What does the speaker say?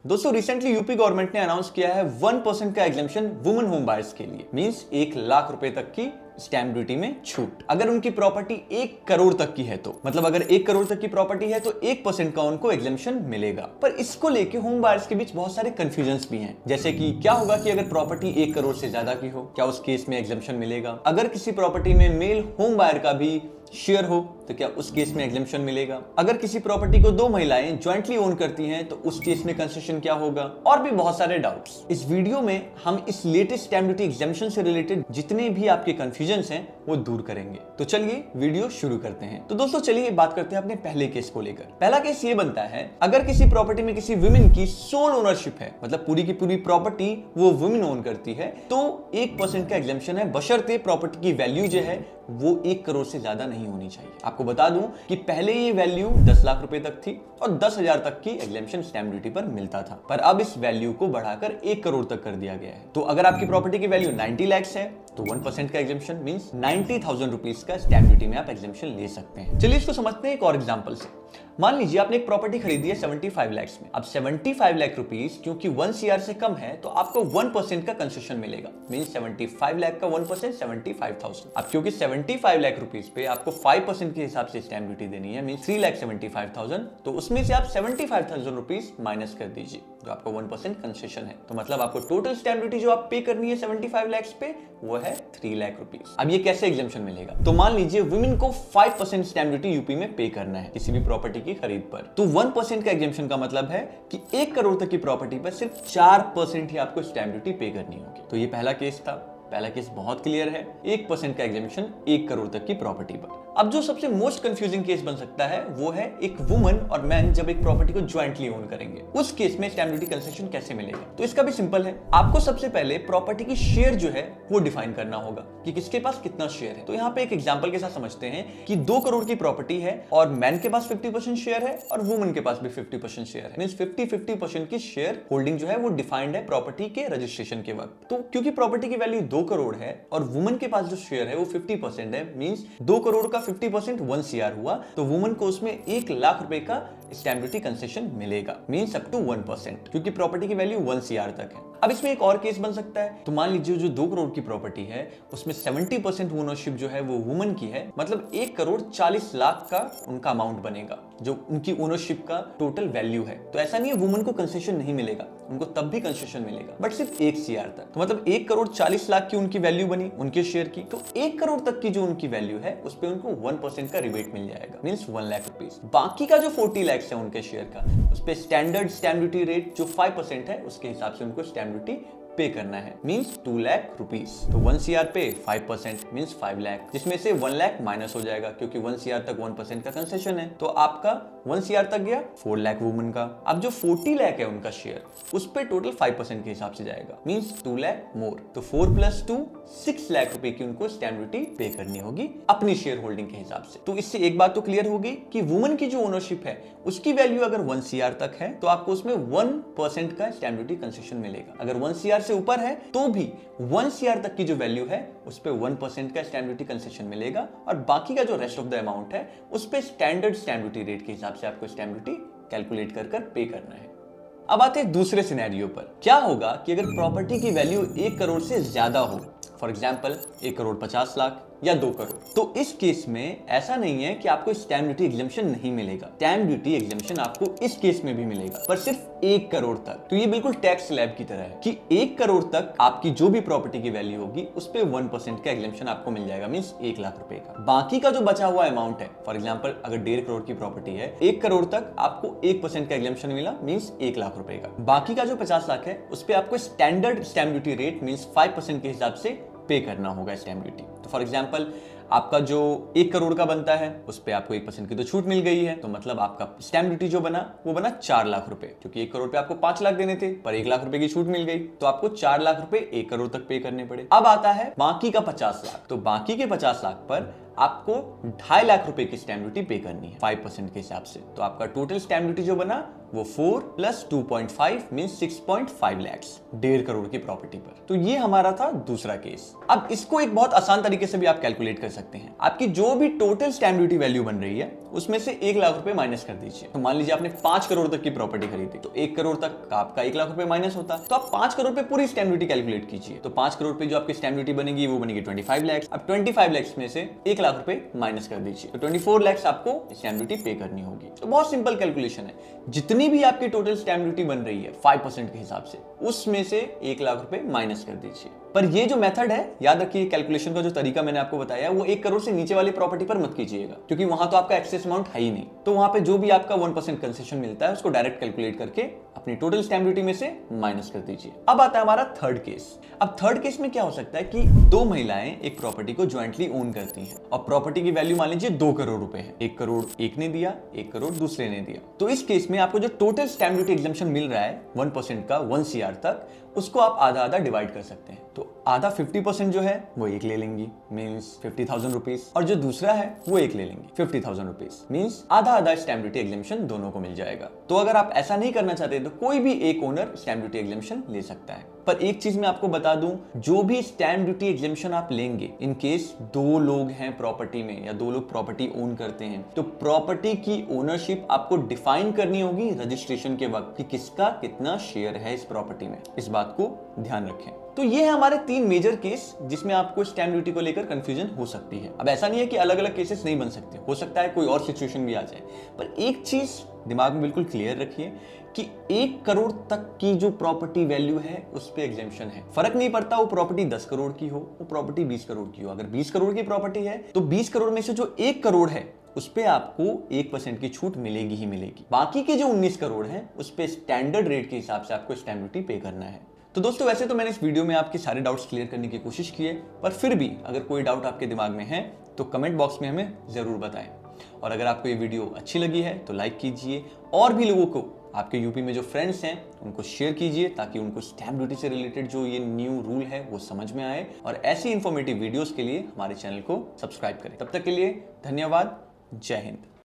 दोस्तों recently UP government ने announce किया है 1% का एग्जेम्पशन वुमेन होम बायर्स के लिए, मींस 1,00,000 रुपए तक की स्टैंप ड्यूटी में छूट। अगर उनकी प्रॉपर्टी 1 करोड़ तक की है तो मतलब अगर 1 करोड़ तक की प्रॉपर्टी है तो 1% का उनको एग्जेम्पशन मिलेगा। पर इसको लेके होम बायर्स के बीच बहुत सारे कंफ्यूजन्स भी हैं, जैसे कि क्या होगा कि अगर प्रॉपर्टी 1 करोड़ से ज्यादा की हो, क्या उस केस में एग्जेम्पशन मिलेगा? अगर किसी प्रॉपर्टी में मेल होम बायर का भी शेयर हो तो क्या उस केस में एग्जेम्पशन मिलेगा? अगर किसी प्रॉपर्टी को 2 महिलाएं ज्वाइंटली ओन करती हैं तो उस केस में कंसेशन क्या होगा? और भी बहुत सारे डाउट्स। इस वीडियो में हम इस लेटेस्ट स्टैंप ड्यूटी एग्जेम्पशन से रिलेटेड जितने भी आपके कंफ्यूजन्स हैं वो दूर करेंगे। तो चलिए वीडियो शुरू करते हैं। तो दोस्तों चलिए बात करते हैं अपने पहले केस को लेकर। पहला केस ये बनता है, अगर किसी प्रॉपर्टी में किसी वुमेन की सोल ओनरशिप है, मतलब पूरी की पूरी प्रॉपर्टी वो वुमेन ओन करती है, तो 1% का एग्जेम्पशन है, बशर्ते प्रॉपर्टी की वैल्यू जो है वो 1 करोड़ से ज्यादा नहीं होनी चाहिए। आपको बता दूं कि पहले ये वैल्यू 10 लाख रुपए तक थी और 10,000 तक की एग्जेम्पशन स्टैंप ड्यूटी पर मिलता था, पर अब इस वैल्यू को बढ़ाकर 1 करोड़ तक कर दिया गया है। तो अगर आपकी प्रॉपर्टी की वैल्यू 90 लाख है तो 1% का एग्जेम्पशन मींस 90,000 रुपीज का स्टैंप ड्यूटी में आप एग्जेम्पशन ले सकते हैं। चलिए इसको समझते हैं एक और एग्जांपल से। मान लीजिए आपने एक प्रॉपर्टी खरीदी है 75 लाख में। अब 75 लाख रुपीस क्योंकि 1 CR से कम है तो आपको 1% का कंसेशन मिलेगा, मींस 75 लाख का 1% 75,000। अब क्योंकि 75 लाख रुपीस पे आपको 5% के हिसाब से स्टैंप ड्यूटी देनी है, मींस 3,75,000, तो उसमें से आप 75,000 रुपीस माइनस कर दीजिए जो आपको 1% कंसेशन है। तो मतलब आपको टोटल स्टैंप ड्यूटी जो आप पे करनी है 75 लाख पे वो है 3 लाख रुपीस। अब ये कैसे एग्जेम्पशन मिलेगा? तो मान लीजिए वुमेन को 5% स्टैंप ड्यूटी यूपी में पे करना है किसी भी प्रॉपर्टी की खरीद पर, तो 1% का एग्जेम्पशन का मतलब है कि 1 करोड़ तक की प्रॉपर्टी पर सिर्फ 4% ही आपको स्टैंप ड्यूटी पे करनी होगी। तो ये पहला केस था। पहला केस बहुत क्लियर है, 1% का एग्जेम्पशन 1 करोड़ तक की प्रॉपर्टी पर। अब जो सबसे मोस्ट कंफ्यूजिंग केस बन सकता है वो है एक वुमन और मैन जब एक प्रॉपर्टी को ज्वाइंटली ओन करेंगे, उस केस में स्टैंप ड्यूटी कंसेशन कैसे मिलेगा? तो इसका भी सिंपल है, आपको सबसे पहले प्रॉपर्टी की शेयर जो है वो डिफाइन करना होगा कि किसके पास कितना शेयर है। तो यहाँ पे एक एग्जांपल के साथ समझते हैं कि 2 करोड़ की प्रॉपर्टी है और मैन के पास 50% शेयर है और वुमन के पास भी 50% शेयर है, मींस 50-50% की शेयर होल्डिंग जो है वो डिफाइंड है प्रॉपर्टी के रजिस्ट्रेशन के वक्त। तो क्योंकि प्रॉपर्टी की वैल्यू 2 करोड़ है और वुमन के पास जो शेयर है वो 50% है, मींस 2 करोड़ का 50% 1 CR हुआ, तो वुमन को उसमें 1,00,000 रुपए का स्टैंप ड्यूटी कंसेशन मिलेगा, मींस अप टू 1%, क्योंकि प्रॉपर्टी की वैल्यू 1 CR तक है। अब इसमें एक और केस बन सकता है। तो मान लीजिए जो 2 करोड़ की प्रॉपर्टी है उसमें 70% ओनरशिप जो है वो वुमन की है, मतलब 1 करोड़ 40 लाख का उनका अमाउंट बनेगा जो उनकी ओनरशिप का टोटल वैल्यू है। तो ऐसा नहीं है वुमन को कंसेशन नहीं मिलेगा, उनको तब भी कंसेशन मिलेगा, बट सिर्फ 1 CR तक। तो मतलब 1 करोड़ 40 लाख की उनकी वैल्यू बनी उनके शेयर की, तो 1 करोड़ तक की जो उनकी वैल्यू है उस पर उनको 1% का रिबेट मिल जाएगा, मींस 1 लाख रुपीस। बाकी का जो 40 लाख है उनके शेयर का, उस पर स्टैंडर्ड स्टैंप ड्यूटी रेट जो 5% है उसके हिसाब से उनको स्टैंप ड्यूटी पे करना है, मींस 2 लाख रुपीस। तो 1 CR पे 5% मींस 5 लाख, जिसमें से 1 लाख माइनस हो जाएगा क्योंकि 1 CR तक 1% का कंसेशन है, तो आपका 1 CR तक गया, 4 लाख वुमन का। अब जो 40 लाख है उनका शेयर उस पे टोटल 5% के हिसाब से जाएगा, मींस 2 लाख मोर। तो 4 + 2 6 लाख रुपए की उनको स्टैंप ड्यूटी पे करनी होगी अपनी शेयर होल्डिंग के हिसाब से। तो इससे एक बात तो क्लियर होगी कि वुमन की जो ओनरशिप है उसकी वैल्यू अगर 1 CR तक है तो आपको उसमें 1% का स्टैंप ड्यूटी कंसेशन मिलेगा। अगर 1 CR से ऊपर है तो भी 1 CR तक की जो वैल्यू है उस पे 1% का स्टैंप ड्यूटी कंसेशन मिलेगा और बाकी का जो रेस्ट ऑफ द अमाउंट है उस पे स्टैंडर्ड स्टैंप ड्यूटी रेट के हिसाब से आपको स्टैंप ड्यूटी कैलकुलेट कर पे करना है। अब आते हैं दूसरे सिनेरियो पर। क्या होगा कि अगर प्रॉपर्टी की वैल्यू 1 करोड़ से ज्यादा हो, फॉर एग्जाम्पल 1 करोड़ 50 लाख या 2 करोड़, तो इस केस में ऐसा नहीं है कि आपको स्टैंप ड्यूटी एग्जेम्पशन नहीं मिलेगा। स्टैंप ड्यूटी एग्जेम्पशन आपको इस केस में भी मिलेगा, पर सिर्फ 1 करोड़ तक। तो ये बिल्कुल टैक्स स्लैब की तरह है कि 1 करोड़ तक आपकी जो भी प्रॉपर्टी की वैल्यू होगी उस पे 1% का एग्जेम्पशन आपको मिल जाएगा, मींस 1,00,000 रुपए का। बाकी का जो बचा हुआ अमाउंट है, फॉर एग्जाम्पल अगर 1.5 करोड़ की प्रॉपर्टी है, 1 करोड़ तक आपको 1% का एग्जेम्पशन मिला, मींस 1,00,000 रुपए का। बाकी का जो 50 लाख है उस पे आपको standard stamp duty rate means 5% के हिसाब से पे करना होगा स्टैंप ड्यूटी। तो फॉर एग्जांपल आपका जो 1 करोड़ का बनता है उस पे आपको 1% की तो छूट मिल गई है, तो मतलब आपका स्टैंप ड्यूटी जो बना वो बना 4 लाख रुपए, क्योंकि 1 करोड़ पे आपको 5 लाख देने थे पर 1 लाख रुपए की छूट मिल गई, तो आपको 4 लाख रुपए 1 करोड़ तक पे करने पड़े। अब आता है बाकी का 50 लाख। तो बाकी के 50 लाख पर आपको 2.5 लाख रुपए की स्टैम्प ड्यूटी पे करनी है 5% के हिसाब से। तो आपका टोटल स्टैम्प ड्यूटी जो बना वो 4 प्लस 2.5 मीन 6.5 लैक्स, 1.5 करोड़ की प्रॉपर्टी पर। तो ये हमारा था दूसरा केस। अब इसको एक बहुत आसान तरीके से भी आप कैलकुलेट कर सकते हैं। आपकी जो भी टोटल स्टैम्प ड्यूटी वैल्यू बन रही है उसमें से 1 लाख रुपए माइनस कर दीजिए। तो मान लीजिए आपने 5 करोड़ तक की प्रॉपर्टी खरीदी, तो 1 करोड़ तक का आपका 1 लाख रुपए माइनस होता। तो आप 5 करोड़ पे पूरी स्टैम्प ड्यूटी कैलकुलेट कीजिए। तो 5 करोड़ पे जो आपकी स्टैम्प ड्यूटी बनेगी वो बनेगी 25 लैक्स। अब 25 लैक्स में से 1 लाख रुपए माइनस कर दीजिए, तो 24 लैक्स आपको स्टैम्प ड्यूटी पे करनी होगी। तो बहुत सिंपल कैलकुलेशन है। जितनी भी आपकी टोटल स्टैम्प ड्यूटी बन रही है 5% के हिसाब से, उसमें से 1 लाख रुपए माइनस कर दीजिए। पर ये जो मेथड है, याद रखिए कैलकुलेशन का जो तरीका मैंने आपको बताया वो 1 करोड़ से नीचे वाली प्रॉपर्टी पर मत कीजिएगा, क्योंकि वहां तो आपका एक्सेस अमाउंट है ही नहीं। तो वहां पे जो भी आपका 1% कंसेशन मिलता है उसको डायरेक्ट कैलकुलेट करके अपनी टोटल स्टैम्प ड्यूटी में से माइनस कर दीजिए। अब आता है हमारा थर्ड केस। अब थर्ड केस में क्या हो सकता है कि 2 महिलाएं एक प्रॉपर्टी को ज्वाइंटली ओन करती हैं और प्रॉपर्टी की वैल्यू मान लीजिए 2 करोड़ रुपए है। 1 करोड़ एक ने दिया, 1 करोड़ दूसरे ने दिया। तो इस केस में आपको जो टोटल स्टैम्प ड्यूटी एग्जम्पशन मिल रहा है 1% का 1 CR तक, उसको आप आधा आधा डिवाइड कर सकते हैं। तो आधा 50% जो है वो एक ले लेंगी, मीन्स 50,000 रुपीज, और जो दूसरा है वो एक ले लेंगे 50,000 रुपीज, मीन्स आधा आधा स्टैम्प ड्यूटी एग्जम्पशन दोनों को मिल जाएगा। तो अगर आप ऐसा नहीं करना चाहते तो कोई भी एक ओनर स्टैम्प ड्यूटी एग्जम्पशन ले सकता है। पर एक चीज मैं आपको बता दूं, जो भी स्टैम्प ड्यूटी एग्जम्पशन आप लेंगे, इन केस 2 लोग हैं प्रॉपर्टी में या 2 लोग प्रॉपर्टी ओन करते हैं, तो प्रॉपर्टी की ओनरशिप आपको डिफाइन करनी होगी रजिस्ट्रेशन के वक्त कि किसका कितना शेयर है इस प्रॉपर्टी में। इस बात को ध्यान रखें। तो ये है हमारे 3 मेजर केस जिसमें आपको स्टैम्प ड्यूटी को लेकर कंफ्यूजन हो सकती है। अब ऐसा नहीं है कि अलग अलग केसेस नहीं बन सकते, हो सकता है कोई और सिचुएशन भी आ जाए, पर एक चीज दिमाग में बिल्कुल क्लियर रखिए कि 1 करोड़ तक की जो प्रॉपर्टी वैल्यू है उस पे एग्जेम्पशन है। फर्क नहीं पड़ता वो प्रॉपर्टी 10 करोड़ की हो, वो प्रॉपर्टी 20 करोड़ की हो। अगर 20 करोड़ की प्रॉपर्टी है तो 20 करोड़ में से जो 1 करोड़ है उस पे आपको 1% की छूट मिलेगी ही मिलेगी। बाकी के जो 19 करोड़ है उस पे स्टैंडर्ड रेट के हिसाब से आपको स्टैम्प ड्यूटी पे करना है। तो दोस्तों वैसे तो मैंने इस वीडियो में आपके सारे डाउट्स क्लियर करने की कोशिश की है, पर फिर भी अगर कोई डाउट आपके दिमाग में है तो कमेंट बॉक्स में हमें जरूर बताएं। और अगर आपको ये वीडियो अच्छी लगी है तो लाइक कीजिए, और भी लोगों को, आपके यूपी में जो फ्रेंड्स हैं उनको शेयर कीजिए ताकि उनको स्टैम्प ड्यूटी से रिलेटेड जो ये न्यू रूल है वो समझ में आए। और ऐसी इंफॉर्मेटिव वीडियोस के लिए हमारे चैनल को सब्सक्राइब करें। तब तक के लिए धन्यवाद। जय हिंद।